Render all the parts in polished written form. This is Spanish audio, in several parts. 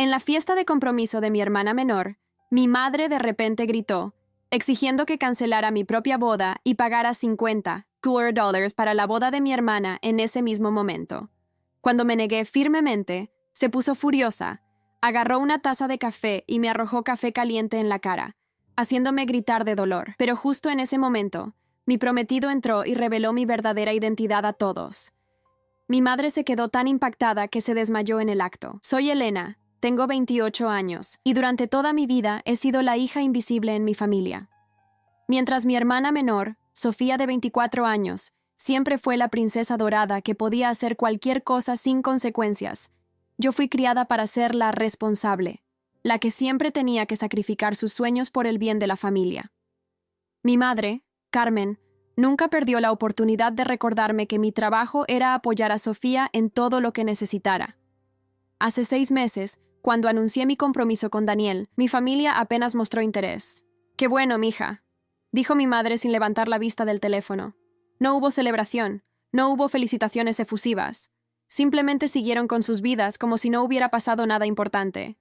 En la fiesta de compromiso de mi hermana menor, mi madre de repente gritó, exigiendo que cancelara mi propia boda y pagara $50 para la boda de mi hermana en ese mismo momento. Cuando me negué firmemente, se puso furiosa, agarró una taza de café y me arrojó café caliente en la cara, haciéndome gritar de dolor. Pero justo en ese momento, mi prometido entró y reveló mi verdadera identidad a todos. Mi madre se quedó tan impactada que se desmayó en el acto. Soy Elena, tengo 28 años, y durante toda mi vida he sido la hija invisible en mi familia. Mientras mi hermana menor, Sofía de 24 años, siempre fue la princesa dorada que podía hacer cualquier cosa sin consecuencias, yo fui criada para ser la responsable, la que siempre tenía que sacrificar sus sueños por el bien de la familia. Mi madre, Carmen, nunca perdió la oportunidad de recordarme que mi trabajo era apoyar a Sofía en todo lo que necesitara. Hace 6 meses, cuando anuncié mi compromiso con Daniel, mi familia apenas mostró interés. «Qué bueno, mija», dijo mi madre sin levantar la vista del teléfono. No hubo celebración, no hubo felicitaciones efusivas. Simplemente siguieron con sus vidas como si no hubiera pasado nada importante.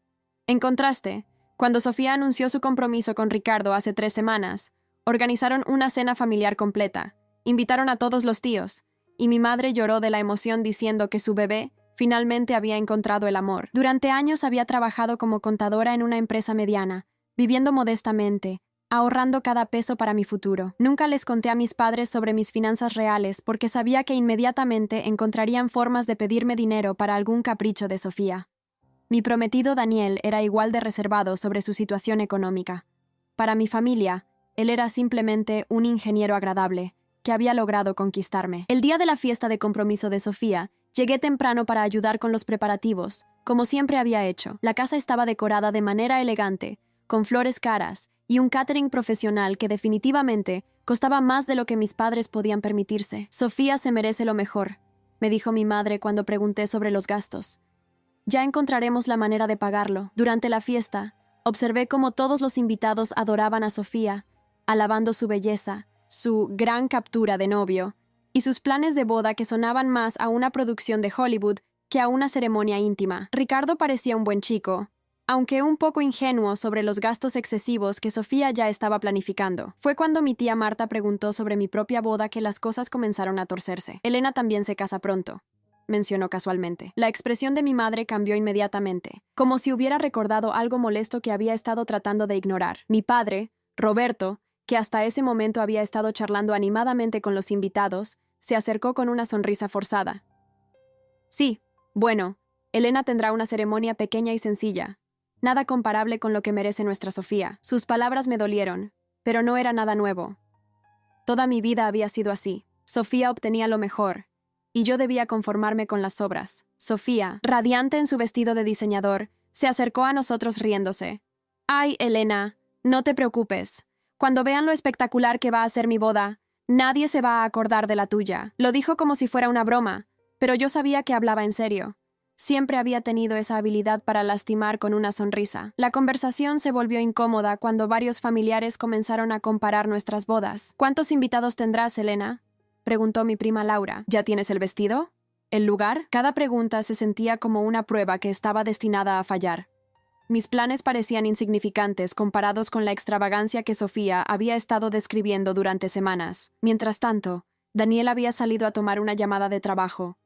En contraste, cuando Sofía anunció su compromiso con Ricardo hace 3 semanas, organizaron una cena familiar completa, invitaron a todos los tíos, y mi madre lloró de la emoción diciendo que su bebé finalmente había encontrado el amor. Durante años había trabajado como contadora en una empresa mediana, viviendo modestamente, ahorrando cada peso para mi futuro. Nunca les conté a mis padres sobre mis finanzas reales porque sabía que inmediatamente encontrarían formas de pedirme dinero para algún capricho de Sofía. Mi prometido Daniel era igual de reservado sobre su situación económica. Para mi familia, él era simplemente un ingeniero agradable, que había logrado conquistarme. El día de la fiesta de compromiso de Sofía, llegué temprano para ayudar con los preparativos, como siempre había hecho. La casa estaba decorada de manera elegante, con flores caras, y un catering profesional que definitivamente costaba más de lo que mis padres podían permitirse. Sofía se merece lo mejor, me dijo mi madre cuando pregunté sobre los gastos. Ya encontraremos la manera de pagarlo. Durante la fiesta, observé cómo todos los invitados adoraban a Sofía, alabando su belleza, su gran captura de novio, y sus planes de boda que sonaban más a una producción de Hollywood que a una ceremonia íntima. Ricardo parecía un buen chico, aunque un poco ingenuo sobre los gastos excesivos que Sofía ya estaba planificando. Fue cuando mi tía Marta preguntó sobre mi propia boda que las cosas comenzaron a torcerse. Elena también se casa pronto, mencionó casualmente. La expresión de mi madre cambió inmediatamente, como si hubiera recordado algo molesto que había estado tratando de ignorar. Mi padre, Roberto, que hasta ese momento había estado charlando animadamente con los invitados, se acercó con una sonrisa forzada. Sí, bueno, Elena tendrá una ceremonia pequeña y sencilla. Nada comparable con lo que merece nuestra Sofía. Sus palabras me dolieron, pero no era nada nuevo. Toda mi vida había sido así. Sofía obtenía lo mejor, y yo debía conformarme con las sobras. Sofía, radiante en su vestido de diseñador, se acercó a nosotros riéndose. «Ay, Elena, no te preocupes. Cuando vean lo espectacular que va a ser mi boda, nadie se va a acordar de la tuya». Lo dijo como si fuera una broma, pero yo sabía que hablaba en serio. Siempre había tenido esa habilidad para lastimar con una sonrisa. La conversación se volvió incómoda cuando varios familiares comenzaron a comparar nuestras bodas. «¿Cuántos invitados tendrás, Elena?», preguntó mi prima Laura. «¿Ya tienes el vestido? ¿El lugar?». Cada pregunta se sentía como una prueba que estaba destinada a fallar. Mis planes parecían insignificantes comparados con la extravagancia que Sofía había estado describiendo durante semanas. Mientras tanto, Daniel había salido a tomar una llamada de trabajo.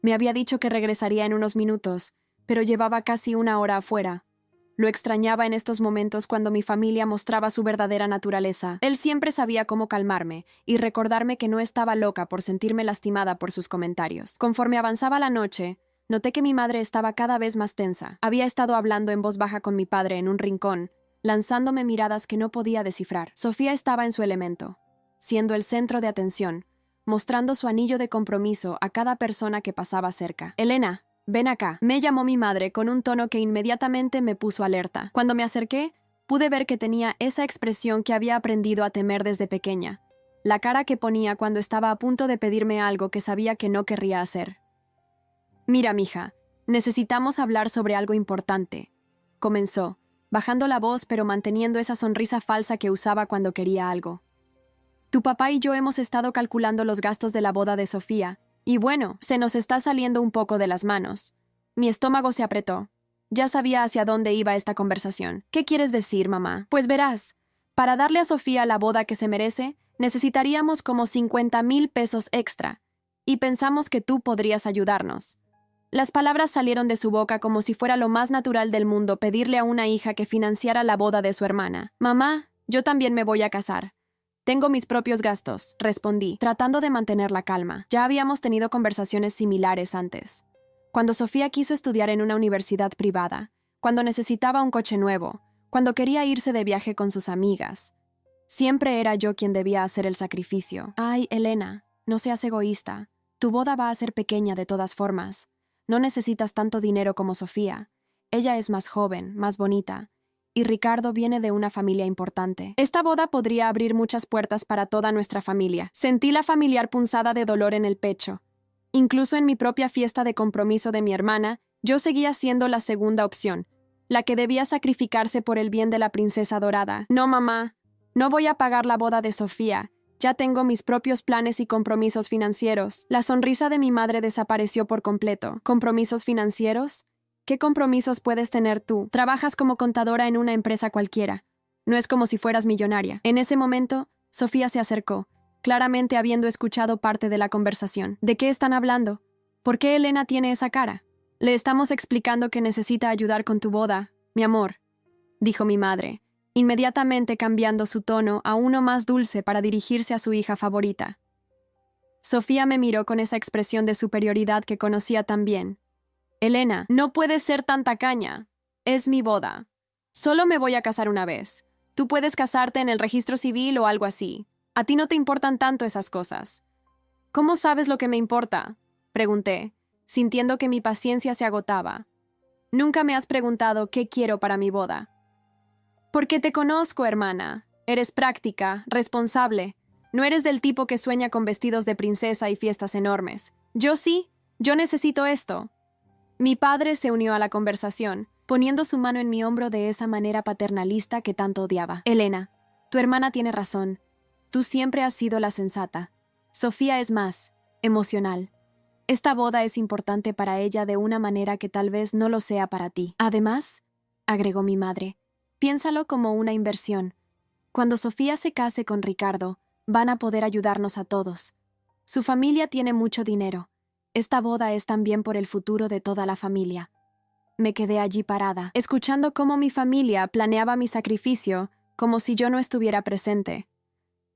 Me había dicho que regresaría en unos minutos, pero llevaba casi 1 hora afuera. Lo extrañaba en estos momentos cuando mi familia mostraba su verdadera naturaleza. Él siempre sabía cómo calmarme y recordarme que no estaba loca por sentirme lastimada por sus comentarios. Conforme avanzaba la noche, noté que mi madre estaba cada vez más tensa. Había estado hablando en voz baja con mi padre en un rincón, lanzándome miradas que no podía descifrar. Sofía estaba en su elemento, siendo el centro de atención, mostrando su anillo de compromiso a cada persona que pasaba cerca. «Elena, ven acá», me llamó mi madre con un tono que inmediatamente me puso alerta. Cuando me acerqué, pude ver que tenía esa expresión que había aprendido a temer desde pequeña, la cara que ponía cuando estaba a punto de pedirme algo que sabía que no querría hacer. «Mira, mija, necesitamos hablar sobre algo importante», comenzó, bajando la voz pero manteniendo esa sonrisa falsa que usaba cuando quería algo. «Tu papá y yo hemos estado calculando los gastos de la boda de Sofía, y bueno, se nos está saliendo un poco de las manos». Mi estómago se apretó. Ya sabía hacia dónde iba esta conversación. ¿Qué quieres decir, mamá? Pues verás, para darle a Sofía la boda que se merece, necesitaríamos como 50,000 pesos extra, y pensamos que tú podrías ayudarnos. Las palabras salieron de su boca como si fuera lo más natural del mundo pedirle a una hija que financiara la boda de su hermana. Mamá, yo también me voy a casar. Tengo mis propios gastos, respondí, tratando de mantener la calma. Ya habíamos tenido conversaciones similares antes. Cuando Sofía quiso estudiar en una universidad privada, cuando necesitaba un coche nuevo, cuando quería irse de viaje con sus amigas. Siempre era yo quien debía hacer el sacrificio. Ay, Elena, no seas egoísta. Tu boda va a ser pequeña de todas formas. No necesitas tanto dinero como Sofía. Ella es más joven, más bonita. Y Ricardo viene de una familia importante. Esta boda podría abrir muchas puertas para toda nuestra familia. Sentí la familiar punzada de dolor en el pecho. Incluso en mi propia fiesta de compromiso de mi hermana, yo seguía siendo la segunda opción, la que debía sacrificarse por el bien de la princesa dorada. No, mamá, no voy a pagar la boda de Sofía. Ya tengo mis propios planes y compromisos financieros. La sonrisa de mi madre desapareció por completo. ¿Compromisos financieros? ¿Qué compromisos puedes tener tú? Trabajas como contadora en una empresa cualquiera. No es como si fueras millonaria. En ese momento, Sofía se acercó, claramente habiendo escuchado parte de la conversación. ¿De qué están hablando? ¿Por qué Elena tiene esa cara? Le estamos explicando que necesita ayudar con tu boda, mi amor, dijo mi madre, inmediatamente cambiando su tono a uno más dulce para dirigirse a su hija favorita. Sofía me miró con esa expresión de superioridad que conocía tan bien. Elena, no puedes ser tan tacaña. Es mi boda. Solo me voy a casar una vez. Tú puedes casarte en el registro civil o algo así. A ti no te importan tanto esas cosas. ¿Cómo sabes lo que me importa? Pregunté, sintiendo que mi paciencia se agotaba. Nunca me has preguntado qué quiero para mi boda. Porque te conozco, hermana. Eres práctica, responsable. No eres del tipo que sueña con vestidos de princesa y fiestas enormes. Yo sí. Yo necesito esto. Mi padre se unió a la conversación, poniendo su mano en mi hombro de esa manera paternalista que tanto odiaba. Elena, tu hermana tiene razón. Tú siempre has sido la sensata. Sofía es más emocional. Esta boda es importante para ella de una manera que tal vez no lo sea para ti. Además, agregó mi madre, piénsalo como una inversión. Cuando Sofía se case con Ricardo, van a poder ayudarnos a todos. Su familia tiene mucho dinero. Esta boda es también por el futuro de toda la familia. Me quedé allí parada, escuchando cómo mi familia planeaba mi sacrificio como si yo no estuviera presente.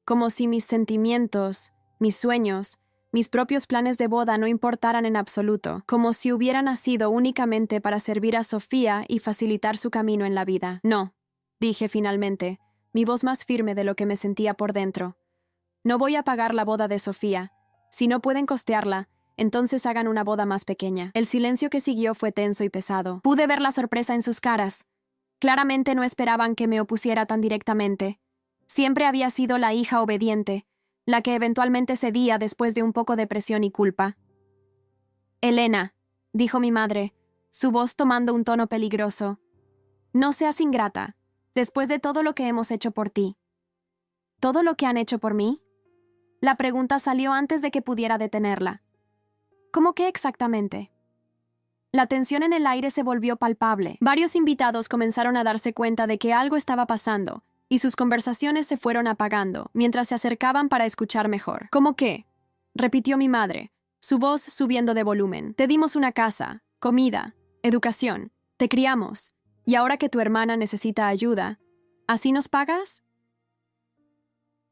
Como si mis sentimientos, mis sueños, mis propios planes de boda no importaran en absoluto, como si hubiera nacido únicamente para servir a Sofía y facilitar su camino en la vida. No, dije finalmente, mi voz más firme de lo que me sentía por dentro. No voy a pagar la boda de Sofía. Si no pueden costearla, entonces hagan una boda más pequeña. El silencio que siguió fue tenso y pesado. Pude ver la sorpresa en sus caras. Claramente no esperaban que me opusiera tan directamente. Siempre había sido la hija obediente, la que eventualmente cedía después de un poco de presión y culpa. Elena, dijo mi madre, su voz tomando un tono peligroso, no seas ingrata, después de todo lo que hemos hecho por ti. ¿Todo lo que han hecho por mí? La pregunta salió antes de que pudiera detenerla. ¿Cómo qué exactamente? La tensión en el aire se volvió palpable. Varios invitados comenzaron a darse cuenta de que algo estaba pasando, y sus conversaciones se fueron apagando, mientras se acercaban para escuchar mejor. ¿Cómo qué? Repitió mi madre, su voz subiendo de volumen. Te dimos una casa, comida, educación, te criamos, y ahora que tu hermana necesita ayuda, ¿así nos pagas?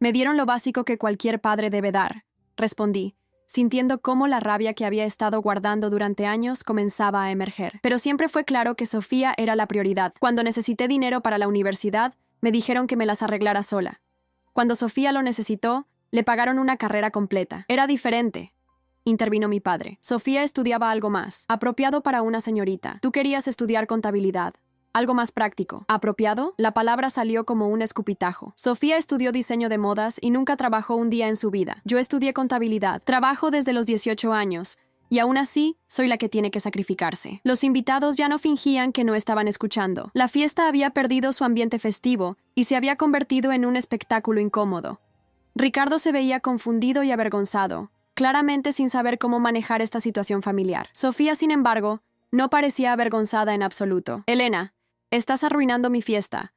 Me dieron lo básico que cualquier padre debe dar, respondí, sintiendo cómo la rabia que había estado guardando durante años comenzaba a emerger. Pero siempre fue claro que Sofía era la prioridad. Cuando necesité dinero para la universidad, me dijeron que me las arreglara sola. Cuando Sofía lo necesitó, le pagaron una carrera completa. Era diferente, intervino mi padre. Sofía estudiaba algo más, apropiado para una señorita. Tú querías estudiar contabilidad. Algo más práctico. ¿Apropiado? La palabra salió como un escupitajo. Sofía estudió diseño de modas y nunca trabajó un día en su vida. Yo estudié contabilidad. Trabajo desde los 18 años. Y aún así, soy la que tiene que sacrificarse. Los invitados ya no fingían que no estaban escuchando. La fiesta había perdido su ambiente festivo y se había convertido en un espectáculo incómodo. Ricardo se veía confundido y avergonzado, claramente sin saber cómo manejar esta situación familiar. Sofía, sin embargo, No parecía avergonzada en absoluto. Elena, estás arruinando mi fiesta.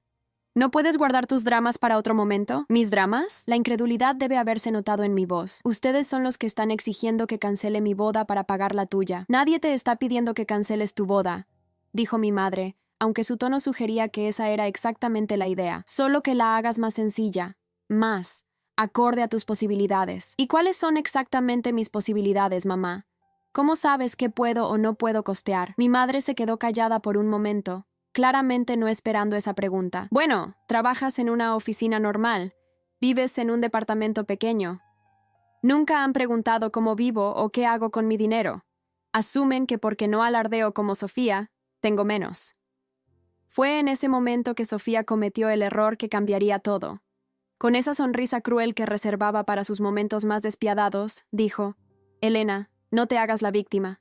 ¿No puedes guardar tus dramas para otro momento? ¿Mis dramas? La incredulidad debe haberse notado en mi voz. Ustedes son los que están exigiendo que cancele mi boda para pagar la tuya. Nadie te está pidiendo que canceles tu boda, dijo mi madre, aunque su tono sugería que esa era exactamente la idea. Solo que la hagas más sencilla, más, acorde a tus posibilidades. ¿Y cuáles son exactamente mis posibilidades, mamá? ¿Cómo sabes qué puedo o no puedo costear? Mi madre se quedó callada por un momento, claramente no esperando esa pregunta. Bueno, trabajas en una oficina normal. Vives en un departamento pequeño. Nunca han preguntado cómo vivo o qué hago con mi dinero. Asumen que porque no alardeo como Sofía, tengo menos. Fue en ese momento que Sofía cometió el error que cambiaría todo. Con esa sonrisa cruel que reservaba para sus momentos más despiadados, dijo: Elena, no te hagas la víctima.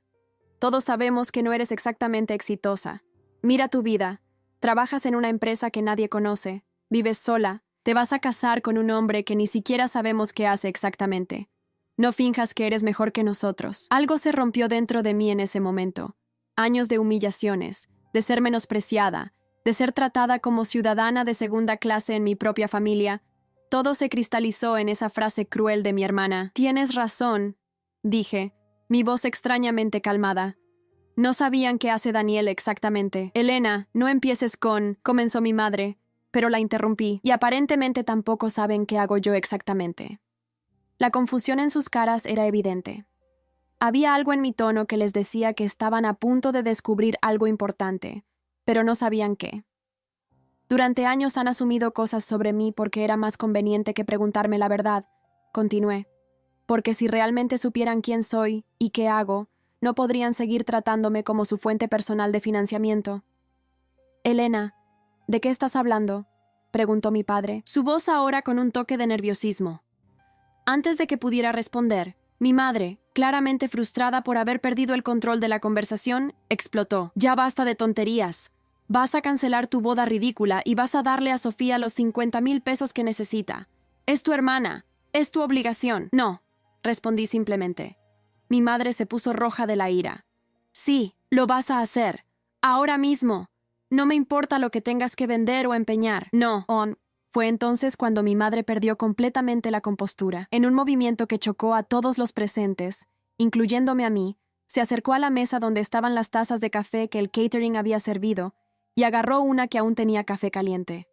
Todos sabemos que no eres exactamente exitosa. Mira tu vida. Trabajas en una empresa que nadie conoce. Vives sola. Te vas a casar con un hombre que ni siquiera sabemos qué hace exactamente. No finjas que eres mejor que nosotros. Algo se rompió dentro de mí en ese momento. Años de humillaciones, de ser menospreciada, de ser tratada como ciudadana de segunda clase en mi propia familia. Todo se cristalizó en esa frase cruel de mi hermana. Tienes razón, dije, mi voz extrañamente calmada. No sabían qué hace Daniel exactamente. Elena, no empieces con, comenzó mi madre, pero la interrumpí, y aparentemente tampoco saben qué hago yo exactamente. La confusión en sus caras era evidente. Había algo en mi tono que les decía que estaban a punto de descubrir algo importante, pero no sabían qué. Durante años han asumido cosas sobre mí porque era más conveniente que preguntarme la verdad, continué. Porque si realmente supieran quién soy y qué hago, no podrían seguir tratándome como su fuente personal de financiamiento. Elena, ¿de qué estás hablando?, preguntó mi padre, su voz ahora con un toque de nerviosismo. Antes de que pudiera responder, mi madre, claramente frustrada por haber perdido el control de la conversación, explotó. Ya basta de tonterías. Vas a cancelar tu boda ridícula y vas a darle a Sofía los 50,000 pesos que necesita. Es tu hermana. Es tu obligación. No, respondí simplemente. Mi madre se puso roja de la ira. Sí, lo vas a hacer. Ahora mismo. No me importa lo que tengas que vender o empeñar. No, Fue entonces cuando mi madre perdió completamente la compostura. En un movimiento que chocó a todos los presentes, incluyéndome a mí, se acercó a la mesa donde estaban las tazas de café que el catering había servido y agarró una que aún tenía café caliente.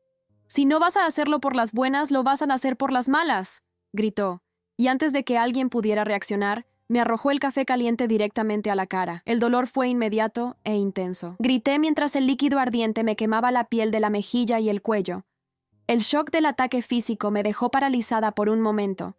«Si no vas a hacerlo por las buenas, lo vas a hacer por las malas», gritó, y antes de que alguien pudiera reaccionar, me arrojó el café caliente directamente a la cara. El dolor fue inmediato e intenso. Grité mientras el líquido ardiente me quemaba la piel de la mejilla y el cuello. El shock del ataque físico me dejó paralizada por un momento.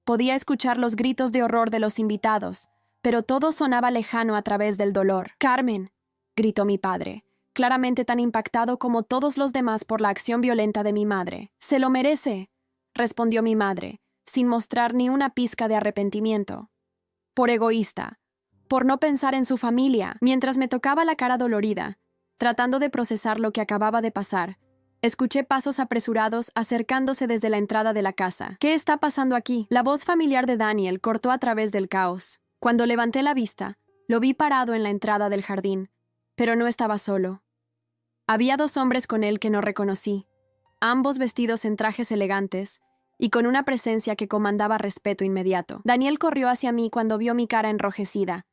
Podía escuchar los gritos de horror de los invitados, pero todo sonaba lejano a través del dolor. «¡Carmen!», gritó mi padre, claramente tan impactado como todos los demás por la acción violenta de mi madre. «Se lo merece», respondió mi madre, sin mostrar ni una pizca de arrepentimiento. Por egoísta, por no pensar en su familia. Mientras me tocaba la cara dolorida, tratando de procesar lo que acababa de pasar, escuché pasos apresurados acercándose desde la entrada de la casa. ¿Qué está pasando aquí? La voz familiar de Daniel cortó a través del caos. Cuando levanté la vista, lo vi parado en la entrada del jardín, pero no estaba solo. Había 2 hombres con él que no reconocí, ambos vestidos en trajes elegantes y con una presencia que comandaba respeto inmediato. Daniel corrió hacia mí cuando vio mi cara enrojecida.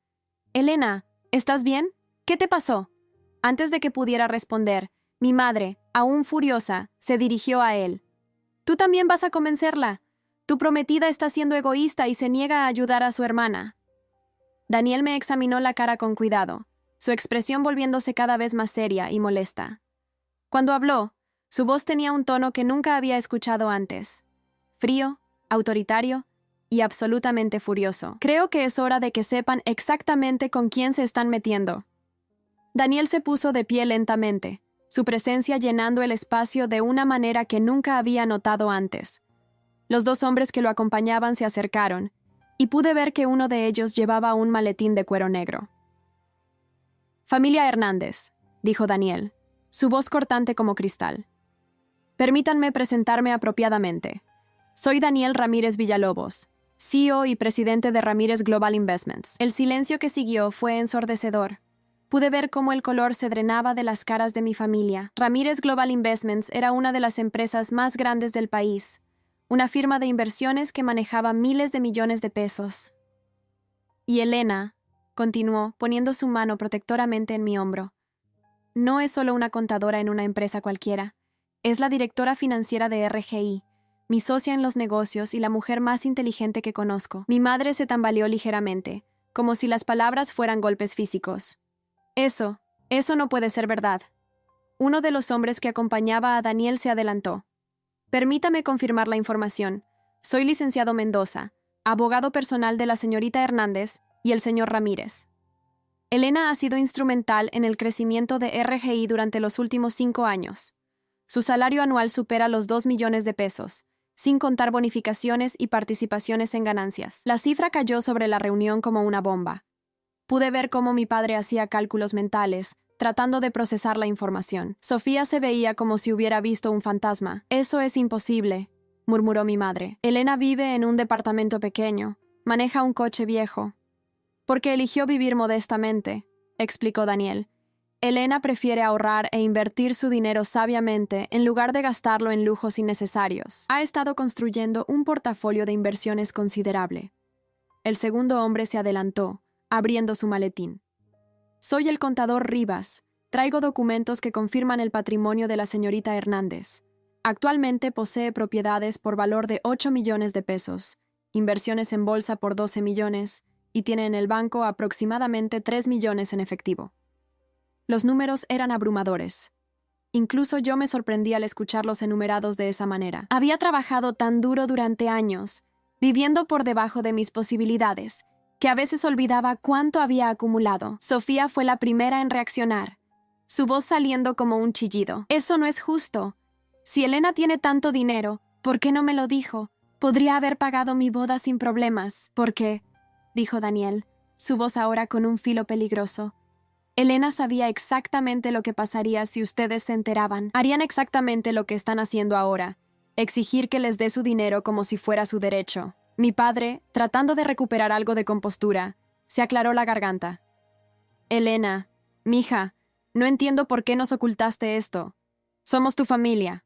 «Elena, ¿estás bien? ¿Qué te pasó?». Antes de que pudiera responder, mi madre, aún furiosa, se dirigió a él. «Tú también vas a convencerla. Tu prometida está siendo egoísta y se niega a ayudar a su hermana». Daniel me examinó la cara con cuidado, su expresión volviéndose cada vez más seria y molesta. Cuando habló, su voz tenía un tono que nunca había escuchado antes. Frío, autoritario y absolutamente furioso. «Creo que es hora de que sepan exactamente con quién se están metiendo». Daniel se puso de pie lentamente, su presencia llenando el espacio de una manera que nunca había notado antes. Los 2 hombres que lo acompañaban se acercaron, y pude ver que uno de ellos llevaba un maletín de cuero negro. «Familia Hernández», dijo Daniel, su voz cortante como cristal. «Permítanme presentarme apropiadamente. Soy Daniel Ramírez Villalobos, CEO y presidente de Ramírez Global Investments». El silencio que siguió fue ensordecedor. Pude ver cómo el color se drenaba de las caras de mi familia. Ramírez Global Investments era una de las empresas más grandes del país, una firma de inversiones que manejaba miles de millones de pesos. Y Elena, continuó, poniendo su mano protectoramente en mi hombro, no es solo una contadora en una empresa cualquiera, es la directora financiera de RGI, mi socia en los negocios y la mujer más inteligente que conozco. Mi madre se tambaleó ligeramente, como si las palabras fueran golpes físicos. Eso no puede ser verdad. Uno de los hombres que acompañaba a Daniel se adelantó. Permítame confirmar la información. Soy licenciado Mendoza, abogado personal de la señorita Hernández y el señor Ramírez. Elena ha sido instrumental en el crecimiento de RGI durante los últimos 5 años. Su salario anual supera los 2 millones de pesos, sin contar bonificaciones y participaciones en ganancias. La cifra cayó sobre la reunión como una bomba. Pude ver cómo mi padre hacía cálculos mentales, tratando de procesar la información. Sofía se veía como si hubiera visto un fantasma. Eso es imposible, murmuró mi madre. Elena vive en un departamento pequeño, maneja un coche viejo. Porque eligió vivir modestamente, explicó Daniel. Elena prefiere ahorrar e invertir su dinero sabiamente en lugar de gastarlo en lujos innecesarios. Ha estado construyendo un portafolio de inversiones considerable. El segundo hombre se adelantó, abriendo su maletín. Soy el contador Rivas. Traigo documentos que confirman el patrimonio de la señorita Hernández. Actualmente posee propiedades por valor de 8 millones de pesos, inversiones en bolsa por 12 millones y tiene en el banco aproximadamente 3 millones en efectivo. Los números eran abrumadores. Incluso yo me sorprendí al escucharlos enumerados de esa manera. Había trabajado tan duro durante años, viviendo por debajo de mis posibilidades, que a veces olvidaba cuánto había acumulado. Sofía fue la primera en reaccionar, su voz saliendo como un chillido. Eso no es justo. Si Elena tiene tanto dinero, ¿por qué no me lo dijo? Podría haber pagado mi boda sin problemas. ¿Por qué?, dijo Daniel, su voz ahora con un filo peligroso. Elena sabía exactamente lo que pasaría si ustedes se enteraban. Harían exactamente lo que están haciendo ahora, exigir que les dé su dinero como si fuera su derecho. Mi padre, tratando de recuperar algo de compostura, se aclaró la garganta. Elena, mija, no entiendo por qué nos ocultaste esto. Somos tu familia.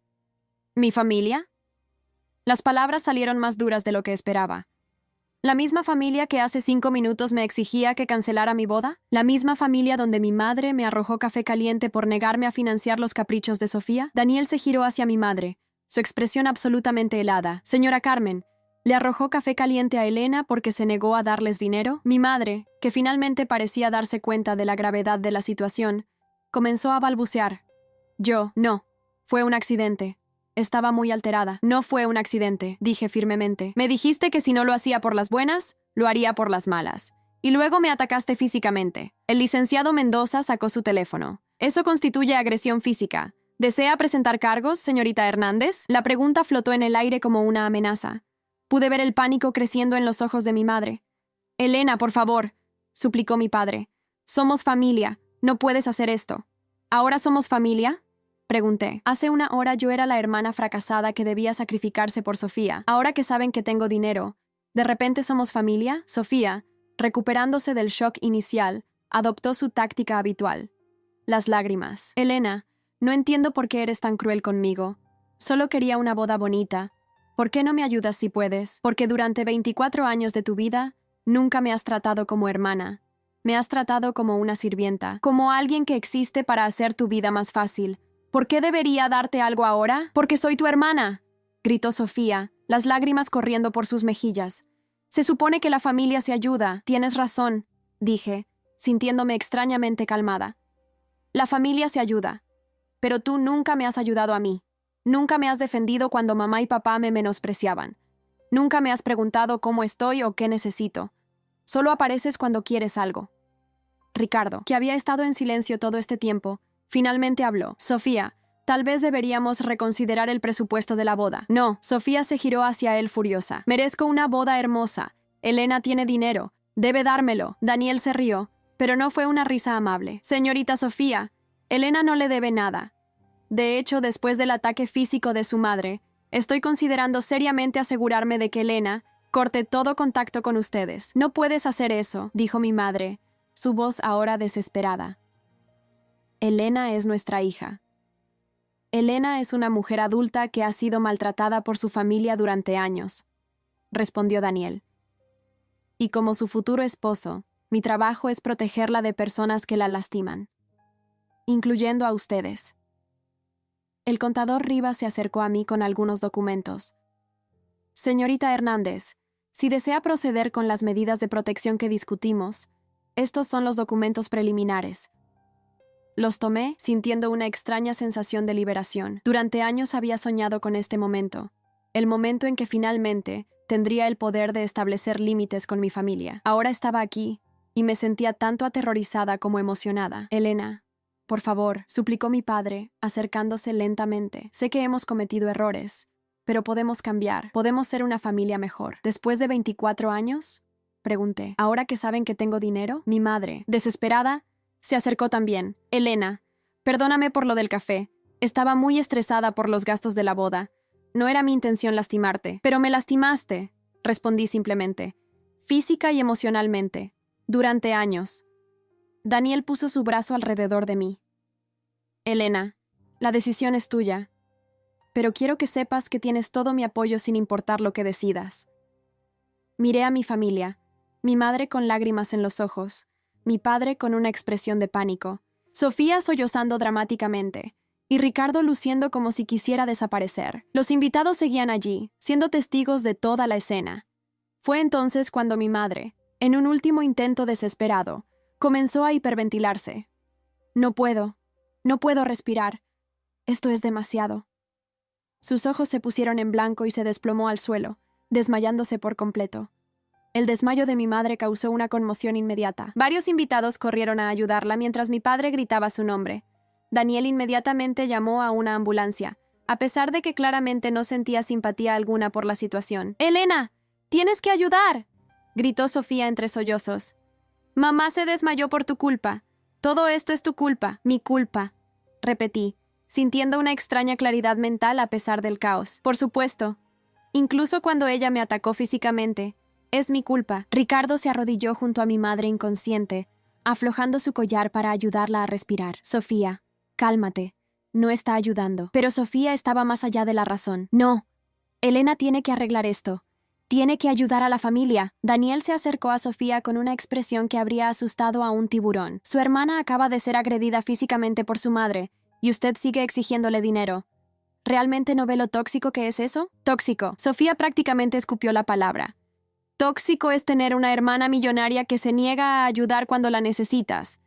¿Mi familia? Las palabras salieron más duras de lo que esperaba. ¿La misma familia que hace 5 minutos me exigía que cancelara mi boda? ¿La misma familia donde mi madre me arrojó café caliente por negarme a financiar los caprichos de Sofía? Daniel se giró hacia mi madre, su expresión absolutamente helada. Señora Carmen, ¿le arrojó café caliente a Elena porque se negó a darles dinero? Mi madre, que finalmente parecía darse cuenta de la gravedad de la situación, comenzó a balbucear. No, fue un accidente. Estaba muy alterada. No fue un accidente, dije firmemente. Me dijiste que si no lo hacía por las buenas, lo haría por las malas. Y luego me atacaste físicamente. El licenciado Mendoza sacó su teléfono. Eso constituye agresión física. ¿Desea presentar cargos, señorita Hernández? La pregunta flotó en el aire como una amenaza. Pude ver el pánico creciendo en los ojos de mi madre. Elena, por favor, suplicó mi padre. Somos familia. No puedes hacer esto. ¿Ahora somos familia?, pregunté. Hace una hora yo era la hermana fracasada que debía sacrificarse por Sofía. Ahora que saben que tengo dinero, ¿de repente somos familia? Sofía, recuperándose del shock inicial, adoptó su táctica habitual. Las lágrimas. Elena, no entiendo por qué eres tan cruel conmigo. Solo quería una boda bonita. ¿Por qué no me ayudas si puedes? Porque durante 24 años de tu vida, nunca me has tratado como hermana. Me has tratado como una sirvienta, como alguien que existe para hacer tu vida más fácil. ¿Por qué debería darte algo ahora? Porque soy tu hermana, gritó Sofía, las lágrimas corriendo por sus mejillas. Se supone que la familia se ayuda. Tienes razón, dije, sintiéndome extrañamente calmada. La familia se ayuda. Pero tú nunca me has ayudado a mí. Nunca me has defendido cuando mamá y papá me menospreciaban. Nunca me has preguntado cómo estoy o qué necesito. Solo apareces cuando quieres algo. Ricardo, que había estado en silencio todo este tiempo, finalmente habló. Sofía, tal vez deberíamos reconsiderar el presupuesto de la boda. No, Sofía se giró hacia él furiosa. Merezco una boda hermosa. Elena tiene dinero. Debe dármelo. Daniel se rió, pero no fue una risa amable. Señorita Sofía, Elena no le debe nada. De hecho, después del ataque físico de su madre, estoy considerando seriamente asegurarme de que Elena corte todo contacto con ustedes. No puedes hacer eso, dijo mi madre, su voz ahora desesperada. Elena es nuestra hija. Elena es una mujer adulta que ha sido maltratada por su familia durante años, respondió Daniel. Y como su futuro esposo, mi trabajo es protegerla de personas que la lastiman, incluyendo a ustedes. El contador Rivas se acercó a mí con algunos documentos. Señorita Hernández, si desea proceder con las medidas de protección que discutimos, estos son los documentos preliminares. Los tomé, sintiendo una extraña sensación de liberación. Durante años había soñado con este momento, el momento en que finalmente tendría el poder de establecer límites con mi familia. Ahora estaba aquí, y me sentía tanto aterrorizada como emocionada. Elena, por favor, suplicó mi padre, acercándose lentamente. Sé que hemos cometido errores, pero podemos cambiar. Podemos ser una familia mejor. ¿Después de 24 años? Pregunté. ¿Ahora que saben que tengo dinero? Mi madre, desesperada, se acercó también. Elena, perdóname por lo del café. Estaba muy estresada por los gastos de la boda. No era mi intención lastimarte. Pero me lastimaste, respondí simplemente. Física y emocionalmente. Durante años. Daniel puso su brazo alrededor de mí. Elena, la decisión es tuya. Pero quiero que sepas que tienes todo mi apoyo sin importar lo que decidas. Miré a mi familia, mi madre con lágrimas en los ojos, mi padre con una expresión de pánico, Sofía sollozando dramáticamente, y Ricardo luciendo como si quisiera desaparecer. Los invitados seguían allí, siendo testigos de toda la escena. Fue entonces cuando mi madre, en un último intento desesperado, comenzó a hiperventilarse. No puedo respirar. Esto es demasiado. Sus ojos se pusieron en blanco y se desplomó al suelo, desmayándose por completo. El desmayo de mi madre causó una conmoción inmediata. Varios invitados corrieron a ayudarla mientras mi padre gritaba su nombre. Daniel inmediatamente llamó a una ambulancia, a pesar de que claramente no sentía simpatía alguna por la situación. «¡Elena! ¡Tienes que ayudar!», gritó Sofía entre sollozos. «Mamá se desmayó por tu culpa. Todo esto es tu culpa, mi culpa», repetí, sintiendo una extraña claridad mental a pesar del caos. Por supuesto, incluso cuando ella me atacó físicamente, es mi culpa. Ricardo se arrodilló junto a mi madre inconsciente, aflojando su collar para ayudarla a respirar. Sofía, cálmate. No está ayudando. Pero Sofía estaba más allá de la razón. No. Elena tiene que arreglar esto. Tiene que ayudar a la familia. Daniel se acercó a Sofía con una expresión que habría asustado a un tiburón. Su hermana acaba de ser agredida físicamente por su madre, y usted sigue exigiéndole dinero. ¿Realmente no ve lo tóxico que es eso? Tóxico. Sofía prácticamente escupió la palabra. Tóxico es tener una hermana millonaria que se niega a ayudar cuando la necesitas.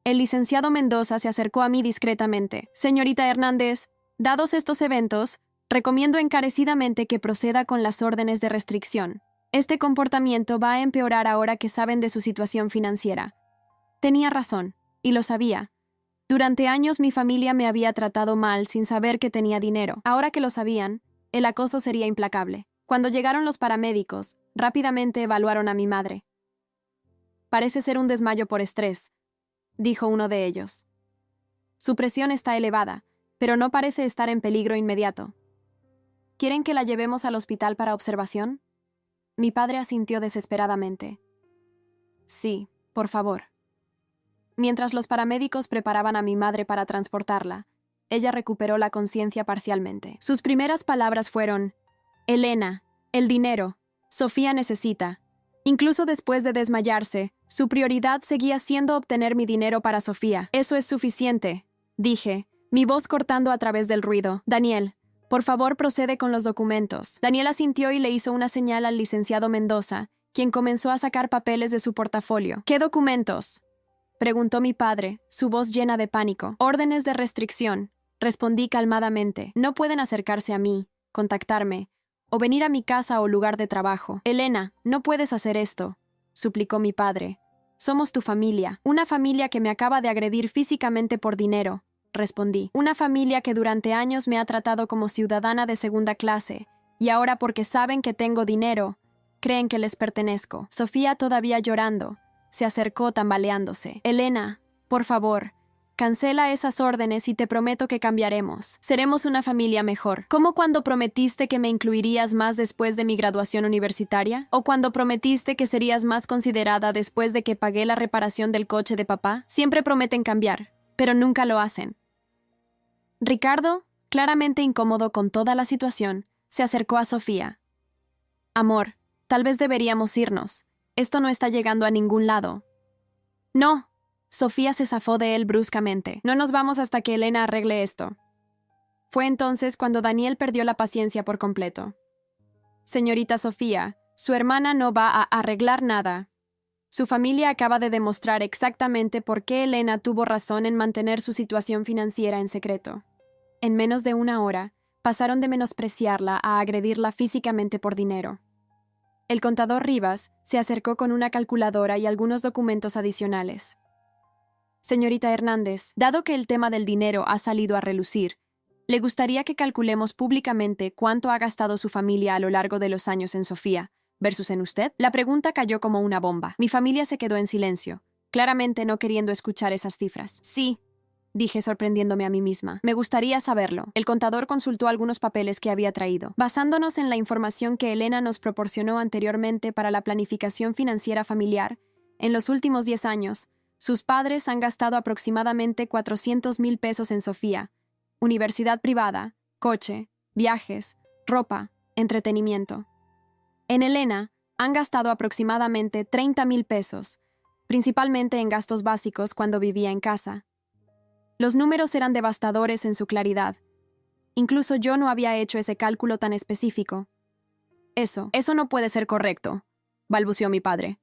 El licenciado Mendoza se acercó a mí discretamente. Señorita Hernández, dados estos eventos, recomiendo encarecidamente que proceda con las órdenes de restricción. Este comportamiento va a empeorar ahora que saben de su situación financiera. Tenía razón, y lo sabía. Durante años mi familia me había tratado mal sin saber que tenía dinero. Ahora que lo sabían, el acoso sería implacable. Cuando llegaron los paramédicos, rápidamente evaluaron a mi madre. Parece ser un desmayo por estrés, dijo uno de ellos. Su presión está elevada, pero no parece estar en peligro inmediato. ¿Quieren que la llevemos al hospital para observación? Mi padre asintió desesperadamente. Sí, por favor. Mientras los paramédicos preparaban a mi madre para transportarla, ella recuperó la conciencia parcialmente. Sus primeras palabras fueron: «Elena, el dinero. Sofía necesita». Incluso después de desmayarse, su prioridad seguía siendo obtener mi dinero para Sofía. «Eso es suficiente», dije, mi voz cortando a través del ruido. «Daniel, por favor procede con los documentos». Daniel asintió y le hizo una señal al licenciado Mendoza, quien comenzó a sacar papeles de su portafolio. «¿Qué documentos?», preguntó mi padre, su voz llena de pánico. «Órdenes de restricción», respondí calmadamente. «No pueden acercarse a mí, contactarme, o venir a mi casa o lugar de trabajo». «Elena, no puedes hacer esto», suplicó mi padre. «Somos tu familia, una familia que me acaba de agredir físicamente por dinero», respondí. «Una familia que durante años me ha tratado como ciudadana de segunda clase, y ahora porque saben que tengo dinero, creen que les pertenezco». Sofía, todavía llorando, se acercó tambaleándose. «Elena, por favor, cancela esas órdenes y te prometo que cambiaremos. Seremos una familia mejor. ¿Cómo cuando prometiste que me incluirías más después de mi graduación universitaria? ¿O cuando prometiste que serías más considerada después de que pagué la reparación del coche de papá? Siempre prometen cambiar. pero nunca lo hacen. Ricardo, claramente incómodo con toda la situación, se acercó a Sofía. Amor, tal vez deberíamos irnos. Esto no está llegando a ningún lado. No. Sofía se zafó de él bruscamente. No nos vamos hasta que Elena arregle esto. Fue entonces cuando Daniel perdió la paciencia por completo. Señorita Sofía, su hermana no va a arreglar nada. Su familia acaba de demostrar exactamente por qué Elena tuvo razón en mantener su situación financiera en secreto. En menos de una hora, pasaron de menospreciarla a agredirla físicamente por dinero. El contador Rivas se acercó con una calculadora y algunos documentos adicionales. Señorita Hernández, dado que el tema del dinero ha salido a relucir, ¿le gustaría que calculemos públicamente cuánto ha gastado su familia a lo largo de los años en Sofía versus en usted? La pregunta cayó como una bomba. Mi familia se quedó en silencio, claramente no queriendo escuchar esas cifras. Sí, dije sorprendiéndome a mí misma. Me gustaría saberlo. El contador consultó algunos papeles que había traído. Basándonos en la información que Elena nos proporcionó anteriormente para la planificación financiera familiar, en los últimos 10 años, sus padres han gastado aproximadamente 400,000 pesos en Sofía, universidad privada, coche, viajes, ropa, entretenimiento. En Elena, han gastado aproximadamente 30,000 pesos, principalmente en gastos básicos cuando vivía en casa. Los números eran devastadores en su claridad. Incluso yo no había hecho ese cálculo tan específico. Eso no puede ser correcto, balbuceó mi padre.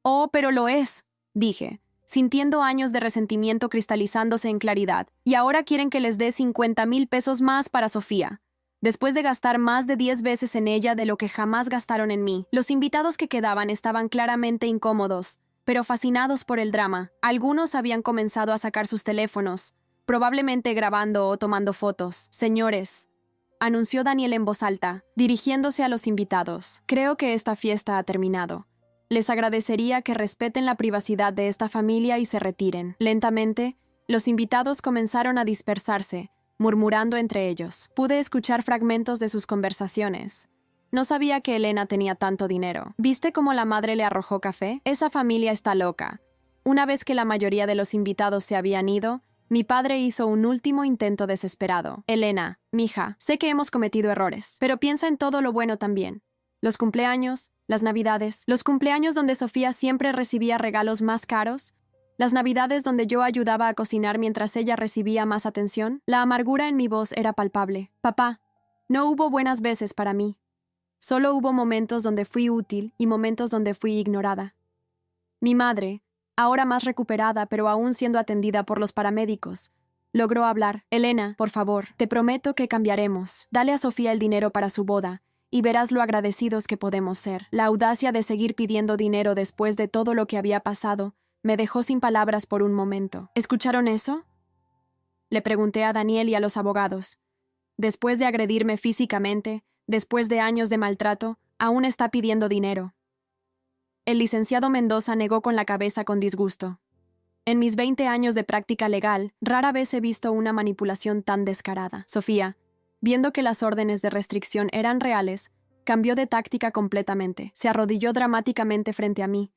Oh, pero lo es, dije, sintiendo años de resentimiento cristalizándose en claridad. Y ahora quieren que les dé 50,000 pesos más para Sofía, después de gastar más de 10 veces en ella de lo que jamás gastaron en mí. Los invitados que quedaban estaban claramente incómodos, pero fascinados por el drama. Algunos habían comenzado a sacar sus teléfonos, probablemente grabando o tomando fotos. Señores, anunció Daniel en voz alta, dirigiéndose a los invitados. Creo que esta fiesta ha terminado. Les agradecería que respeten la privacidad de esta familia y se retiren. Lentamente, los invitados comenzaron a dispersarse, murmurando entre ellos. Pude escuchar fragmentos de sus conversaciones. No sabía que Elena tenía tanto dinero. ¿Viste cómo la madre le arrojó café? Esa familia está loca. Una vez que la mayoría de los invitados se habían ido, mi padre hizo un último intento desesperado. Elena, mija, sé que hemos cometido errores, pero piensa en todo lo bueno también. Los cumpleaños, las navidades, los cumpleaños donde Sofía siempre recibía regalos más caros, las navidades donde yo ayudaba a cocinar mientras ella recibía más atención. La amargura en mi voz era palpable. Papá, no hubo buenas veces para mí. Solo hubo momentos donde fui útil y momentos donde fui ignorada. Mi madre, ahora más recuperada pero aún siendo atendida por los paramédicos, logró hablar. Elena, por favor, te prometo que cambiaremos. Dale a Sofía el dinero para su boda y verás lo agradecidos que podemos ser. La audacia de seguir pidiendo dinero después de todo lo que había pasado me dejó sin palabras por un momento. ¿Escucharon eso? Le pregunté a Daniel y a los abogados. Después de agredirme físicamente, después de años de maltrato, aún está pidiendo dinero. El licenciado Mendoza negó con la cabeza con disgusto. En mis 20 años de práctica legal, rara vez he visto una manipulación tan descarada. Sofía, viendo que las órdenes de restricción eran reales, cambió de táctica completamente. Se arrodilló dramáticamente frente a mí,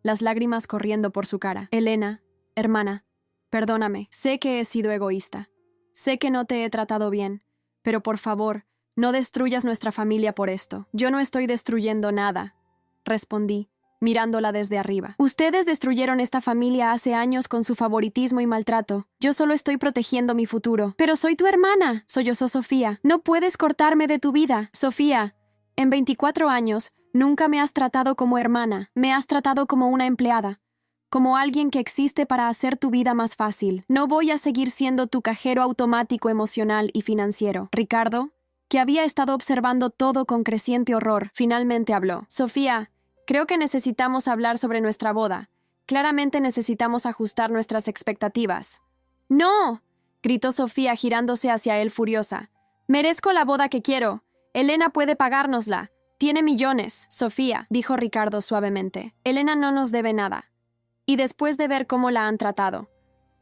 las lágrimas corriendo por su cara. Elena, hermana, perdóname. Sé que he sido egoísta. Sé que no te he tratado bien, pero por favor, no destruyas nuestra familia por esto. Yo no estoy destruyendo nada, respondí, mirándola desde arriba. Ustedes destruyeron esta familia hace años con su favoritismo y maltrato. Yo solo estoy protegiendo mi futuro. Pero soy tu hermana, sollozó Sofía. No puedes cortarme de tu vida. Sofía, en 24 años, nunca me has tratado como hermana. Me has tratado como una empleada, como alguien que existe para hacer tu vida más fácil. No voy a seguir siendo tu cajero automático emocional y financiero. Ricardo, que había estado observando todo con creciente horror, finalmente habló. Sofía, creo que necesitamos hablar sobre nuestra boda. Claramente necesitamos ajustar nuestras expectativas. ¡No!, gritó Sofía girándose hacia él furiosa. Merezco la boda que quiero. Elena puede pagárnosla. Tiene millones. Sofía, dijo Ricardo suavemente. Elena no nos debe nada. Y después de ver cómo la han tratado,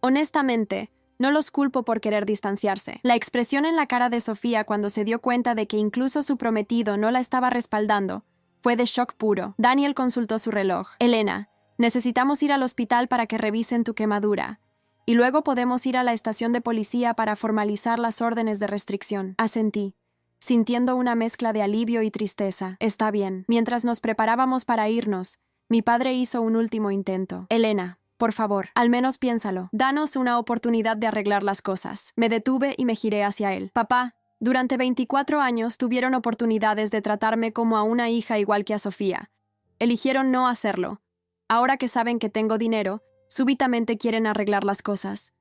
honestamente, no los culpo por querer distanciarse. La expresión en la cara de Sofía cuando se dio cuenta de que incluso su prometido no la estaba respaldando fue de shock puro. Daniel consultó su reloj. Elena, necesitamos ir al hospital para que revisen tu quemadura. Y luego podemos ir a la estación de policía para formalizar las órdenes de restricción. Asentí, sintiendo una mezcla de alivio y tristeza. Está bien. Mientras nos preparábamos para irnos, mi padre hizo un último intento. Elena, por favor, al menos piénsalo. Danos una oportunidad de arreglar las cosas. Me detuve y me giré hacia él. Papá, durante 24 años tuvieron oportunidades de tratarme como a una hija igual que a Sofía. Eligieron no hacerlo. Ahora que saben que tengo dinero, súbitamente quieren arreglar las cosas.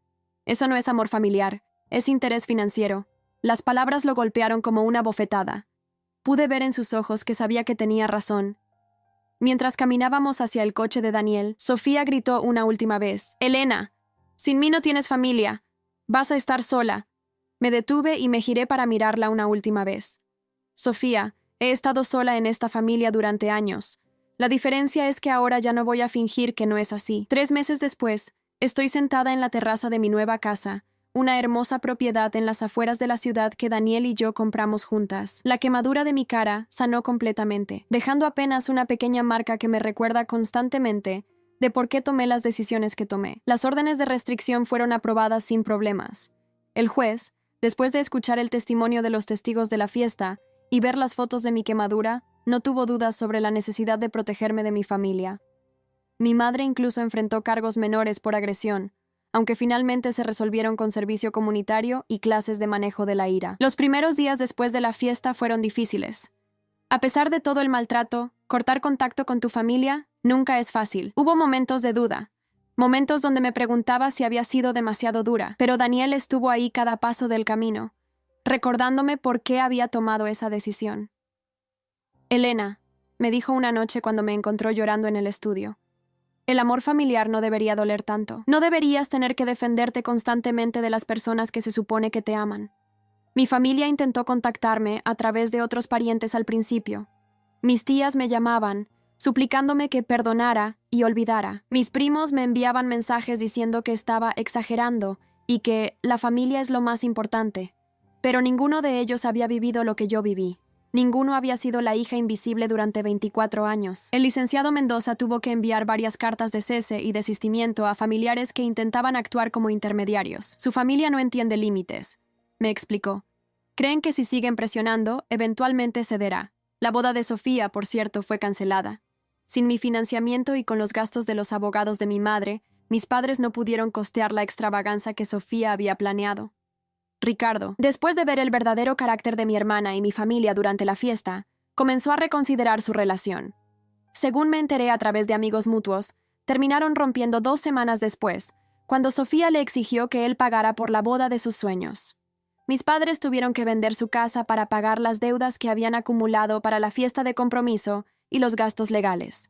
Eso no es amor familiar, es interés financiero. Las palabras lo golpearon como una bofetada. Pude ver en sus ojos que sabía que tenía razón. Mientras caminábamos hacia el coche de Daniel, Sofía gritó una última vez. «Elena, sin mí no tienes familia. Vas a estar sola». Me detuve y me giré para mirarla una última vez. «Sofía, he estado sola en esta familia durante años. La diferencia es que ahora ya no voy a fingir que no es así». 3 meses después, estoy sentada en la terraza de mi nueva casa, una hermosa propiedad en las afueras de la ciudad que Daniel y yo compramos juntas. La quemadura de mi cara sanó completamente, dejando apenas una pequeña marca que me recuerda constantemente de por qué tomé las decisiones que tomé. Las órdenes de restricción fueron aprobadas sin problemas. El juez, después de escuchar el testimonio de los testigos de la fiesta y ver las fotos de mi quemadura, no tuvo dudas sobre la necesidad de protegerme de mi familia. Mi madre incluso enfrentó cargos menores por agresión, aunque finalmente se resolvieron con servicio comunitario y clases de manejo de la ira. Los primeros días después de la fiesta fueron difíciles. A pesar de todo el maltrato, cortar contacto con tu familia nunca es fácil. Hubo momentos de duda, momentos donde me preguntaba si había sido demasiado dura, pero Daniel estuvo ahí cada paso del camino, recordándome por qué había tomado esa decisión. «Elena», me dijo una noche cuando me encontró llorando en el estudio, «el amor familiar no debería doler tanto. No deberías tener que defenderte constantemente de las personas que se supone que te aman. Mi familia intentó contactarme a través de otros parientes al principio. Mis tías me llamaban, suplicándome que perdonara y olvidara. Mis primos me enviaban mensajes diciendo que estaba exagerando y que la familia es lo más importante. Pero ninguno de ellos había vivido lo que yo viví. Ninguno había sido la hija invisible durante 24 años. El licenciado Mendoza tuvo que enviar varias cartas de cese y desistimiento a familiares que intentaban actuar como intermediarios. Su familia no entiende límites, me explicó. Creen que si siguen presionando, eventualmente cederá. La boda de Sofía, por cierto, fue cancelada. Sin mi financiamiento y con los gastos de los abogados de mi madre, mis padres no pudieron costear la extravaganza que Sofía había planeado. Ricardo, después de ver el verdadero carácter de mi hermana y mi familia durante la fiesta, comenzó a reconsiderar su relación. Según me enteré a través de amigos mutuos, terminaron rompiendo 2 semanas después, cuando Sofía le exigió que él pagara por la boda de sus sueños. Mis padres tuvieron que vender su casa para pagar las deudas que habían acumulado para la fiesta de compromiso y los gastos legales.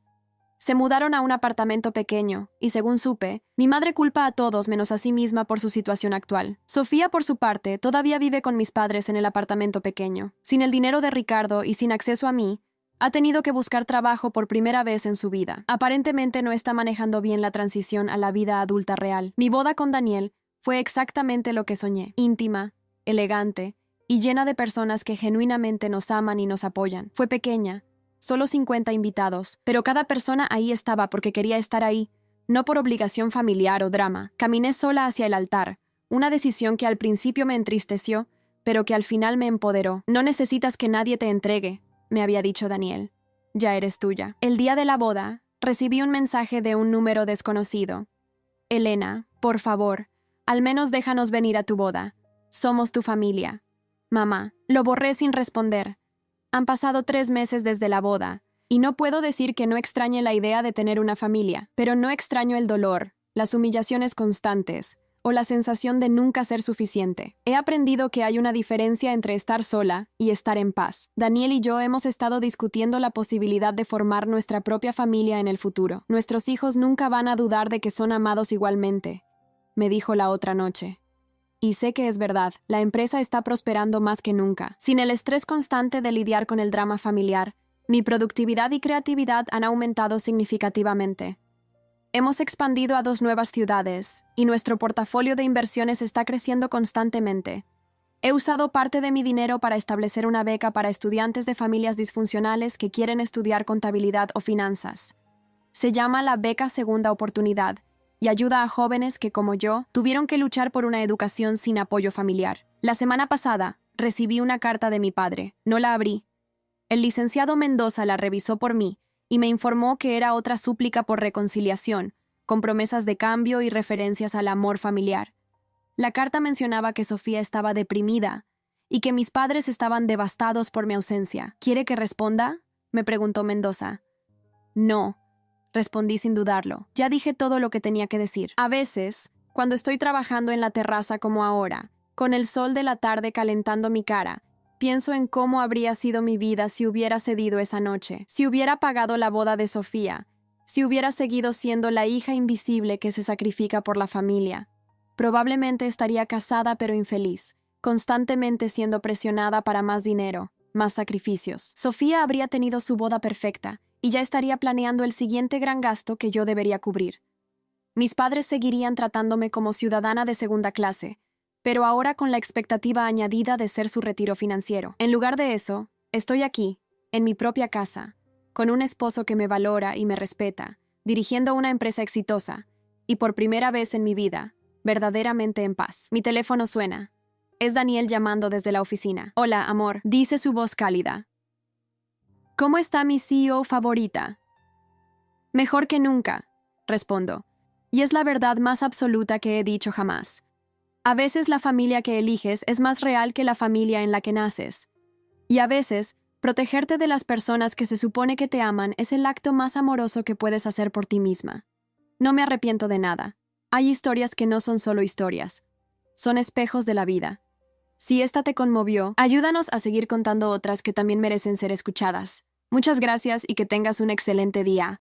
Se mudaron a un apartamento pequeño, y según supe, mi madre culpa a todos menos a sí misma por su situación actual. Sofía, por su parte, todavía vive con mis padres en el apartamento pequeño. Sin el dinero de Ricardo y sin acceso a mí, ha tenido que buscar trabajo por primera vez en su vida. Aparentemente no está manejando bien la transición a la vida adulta real. Mi boda con Daniel fue exactamente lo que soñé. Íntima, elegante y llena de personas que genuinamente nos aman y nos apoyan. Fue pequeña, solo 50 invitados, pero cada persona ahí estaba porque quería estar ahí, no por obligación familiar o drama. Caminé sola hacia el altar, una decisión que al principio me entristeció, pero que al final me empoderó. «No necesitas que nadie te entregue», me había dicho Daniel. «Ya eres tuya». El día de la boda, recibí un mensaje de un número desconocido. «Elena, por favor, al menos déjanos venir a tu boda. Somos tu familia». «Mamá». Lo borré sin responder. Han pasado 3 meses desde la boda, y no puedo decir que no extrañe la idea de tener una familia, pero no extraño el dolor, las humillaciones constantes, o la sensación de nunca ser suficiente. He aprendido que hay una diferencia entre estar sola y estar en paz. Daniel y yo hemos estado discutiendo la posibilidad de formar nuestra propia familia en el futuro. Nuestros hijos nunca van a dudar de que son amados igualmente, me dijo la otra noche. Y sé que es verdad, la empresa está prosperando más que nunca. Sin el estrés constante de lidiar con el drama familiar, mi productividad y creatividad han aumentado significativamente. Hemos expandido a 2 nuevas ciudades, y nuestro portafolio de inversiones está creciendo constantemente. He usado parte de mi dinero para establecer una beca para estudiantes de familias disfuncionales que quieren estudiar contabilidad o finanzas. Se llama la Beca Segunda Oportunidad, y ayuda a jóvenes que, como yo, tuvieron que luchar por una educación sin apoyo familiar. La semana pasada, recibí una carta de mi padre. No la abrí. El licenciado Mendoza la revisó por mí y me informó que era otra súplica por reconciliación, con promesas de cambio y referencias al amor familiar. La carta mencionaba que Sofía estaba deprimida y que mis padres estaban devastados por mi ausencia. ¿Quiere que responda?, me preguntó Mendoza. No, respondí sin dudarlo. Ya dije todo lo que tenía que decir. A veces, cuando estoy trabajando en la terraza como ahora, con el sol de la tarde calentando mi cara, pienso en cómo habría sido mi vida si hubiera cedido esa noche, si hubiera pagado la boda de Sofía, si hubiera seguido siendo la hija invisible que se sacrifica por la familia. Probablemente estaría casada pero infeliz, constantemente siendo presionada para más dinero, más sacrificios. Sofía habría tenido su boda perfecta y ya estaría planeando el siguiente gran gasto que yo debería cubrir. Mis padres seguirían tratándome como ciudadana de segunda clase, pero ahora con la expectativa añadida de ser su retiro financiero. En lugar de eso, estoy aquí, en mi propia casa, con un esposo que me valora y me respeta, dirigiendo una empresa exitosa, y por primera vez en mi vida, verdaderamente en paz. Mi teléfono suena. Es Daniel llamando desde la oficina. Hola, amor, dice su voz cálida. ¿Cómo está mi CEO favorita? Mejor que nunca, respondo. Y es la verdad más absoluta que he dicho jamás. A veces la familia que eliges es más real que la familia en la que naces. Y a veces, protegerte de las personas que se supone que te aman es el acto más amoroso que puedes hacer por ti misma. No me arrepiento de nada. Hay historias que no son solo historias. Son espejos de la vida. Si esta te conmovió, ayúdanos a seguir contando otras que también merecen ser escuchadas. Muchas gracias y que tengas un excelente día.